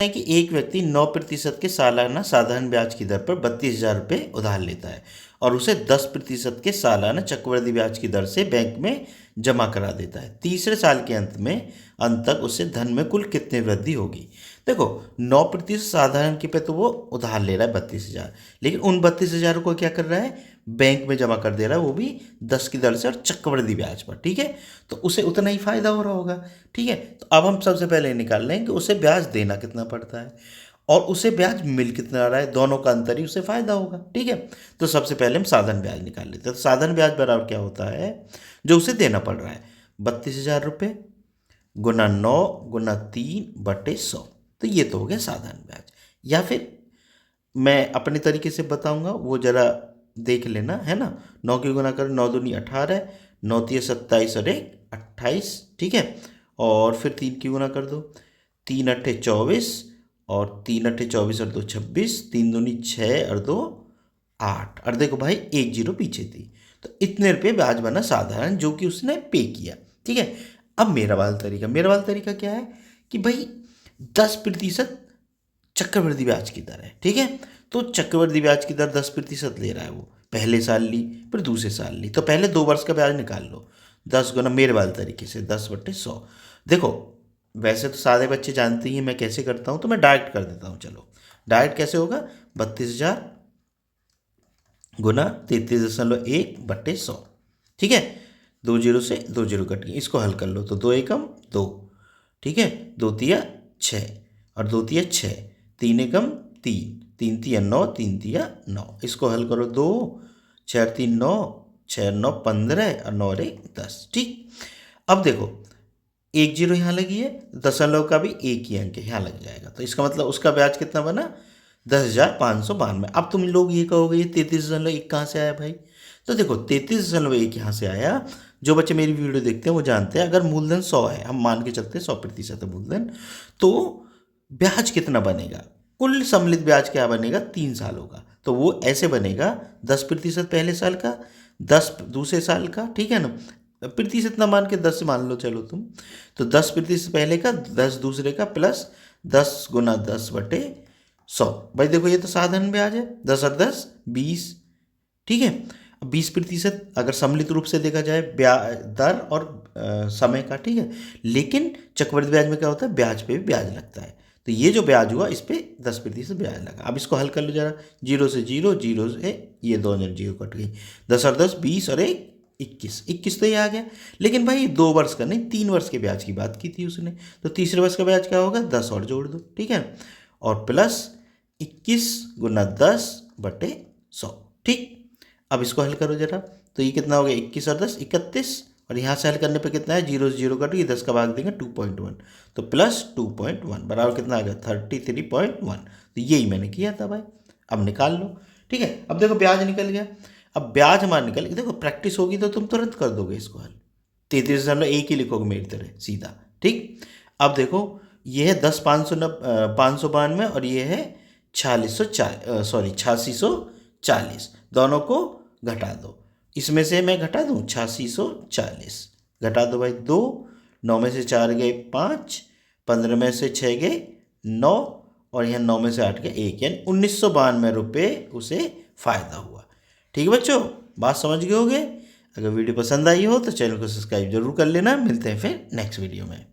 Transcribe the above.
है कि एक व्यक्ति 9% के सालाना साधारण ब्याज की दर पर 32,000 रुपये उधार लेता है और उसे 10% के सालाना चक्रवृद्धि ब्याज की दर से बैंक में जमा करा देता है। तीसरे साल के अंत तक उससे धन में कुल कितनी वृद्धि होगी। देखो 9% साधारण के पे तो वो उधार ले रहा है 32,000, लेकिन उन 32,000 को क्या कर रहा है, बैंक में जमा कर दे रहा है, वो भी 10 की दर से और चक्रवृद्धि ब्याज पर। ठीक है, तो उसे उतना ही फायदा हो रहा होगा। ठीक है, तो अब हम सबसे पहले निकाल लें कि उसे ब्याज देना कितना पड़ता है और उसे ब्याज मिल कितना रहा है, दोनों का अंतर ही उसे फायदा होगा। ठीक है, तो सबसे पहले हम साधारण ब्याज निकाल लेते हैं। तो साधारण ब्याज बराबर क्या होता है, जो उसे देना पड़ रहा है 32,000 रुपये गुना 9 गुना 3/100। तो ये तो हो गया साधारण ब्याज। या फिर मैं अपने तरीके से बताऊंगा, वो जरा देख लेना, है ना। 9 की गुना कर, 9 दूनी 18, 9 तिया 27 और 1 28। ठीक है, और फिर 3 की गुना कर दो, 3 अट्ठे 24 और 3 अट्ठे 24 और 2 26, 3 दूनी 6 और 2 8। और देखो भाई 1 जीरो पीछे थी, तो इतने रुपये ब्याज बना साधारण, जो कि उसने पे किया। ठीक है, अब मेरा वाला तरीका क्या है कि भाई 10% चक्रवृद्धि ब्याज की दर है। ठीक है, तो चक्रवृद्धि ब्याज की दर 10% ले रहा है वो, पहले साल ली फिर दूसरे साल ली, तो पहले 2 वर्ष का ब्याज निकाल लो। 10 गुना मेरे वाले तरीके से 10/100। देखो वैसे तो सारे बच्चे जानते ही हैं मैं कैसे करता हूँ, तो मैं डायरेक्ट कर देता हूँ। चलो डायरेक्ट कैसे होगा, 32,000 गुना 33.1/100। ठीक है, 2 जीरो से 2 जीरो कट गई, इसको हल कर लो तो 2 एकम 2। ठीक है, 2 तिया 6 और 2 तिया 6, 3 एकम 3, 3 तिया 9, 3 तिया 9। इसको हल करो, 2 6 3 9, 6 9 15 और 9 1 10। ठीक, अब देखो 1 जीरो यहाँ लगी है, दशमलव का भी एक ही अंक यहाँ लग जाएगा, तो इसका मतलब उसका ब्याज कितना बना, 10,592। अब तुम लोग ये कहोगे ये 33.1 कहाँ से आया भाई। तो देखो 33.1 यहाँ से आया। जो बच्चे मेरी वीडियो देखते हैं वो जानते हैं, अगर मूलधन 100 है, हम मान के चलते हैं 100% है मूलधन, तो ब्याज कितना बनेगा, कुल सम्मिलित ब्याज क्या बनेगा 3 सालों का। तो वो ऐसे बनेगा 10% पहले साल का, 10 दूसरे साल का। ठीक है ना, प्रतिशत ना मान के 10 मान लो चलो तुम, तो 10% पहले का, 10 दूसरे का, प्लस 10 गुना 10/100। भाई देखो ये तो साधारण ब्याज है, 10 और 10 20। ठीक है, 20% अगर सम्मिलित रूप से देखा जाए ब्याज दर और समय का। ठीक है, लेकिन चक्रवृद्धि ब्याज में क्या होता है, ब्याज पे भी ब्याज लगता है, तो ये जो ब्याज हुआ इस पे 10% ब्याज लगा। अब इसको हल कर लो जरा, 0 से 0, 0 से ये 2 जीरो कट गई, 10 और 10 20 और 1 21 तो ये आ गया। लेकिन भाई 2 वर्ष का नहीं, 3 वर्ष के ब्याज की बात की थी उसने, तो तीसरे वर्ष का ब्याज क्या होगा, 10 और जोड़ दो। ठीक है, और प्लस 21 गुना 10/100। ठीक, अब इसको हल करो जरा, तो ये कितना हो गया, 21 और 10 31, और यहाँ से हल करने पे कितना है, 0 से 0 कट गई, 10 का भाग देंगे 2.1, तो प्लस 2.1 बराबर कितना आ गया 33.1। तो यही मैंने किया था भाई, अब निकाल लो। ठीक है, अब देखो ब्याज निकल गया। अब ब्याज हमारा निकल गया, देखो प्रैक्टिस होगी तो तुम तुरंत कर दोगे इसको हल, 33.1 ही लिखोगे मेरी तरह सीधा। ठीक, अब देखो ये है 10,592 और ये है 8640, दोनों को घटा दो। इसमें से मैं घटा दूँ 8640, घटा दो भाई, 2 9 में से 4 गए 5, 15 में से 6 गए 9, और यहाँ 9 में से 8 गए 1, यानी 1992 रुपये उसे फ़ायदा हुआ। ठीक है बच्चों, बात समझ गए होगे। अगर वीडियो पसंद आई हो तो चैनल को सब्सक्राइब जरूर कर लेना। मिलते हैं फिर नेक्स्ट वीडियो में।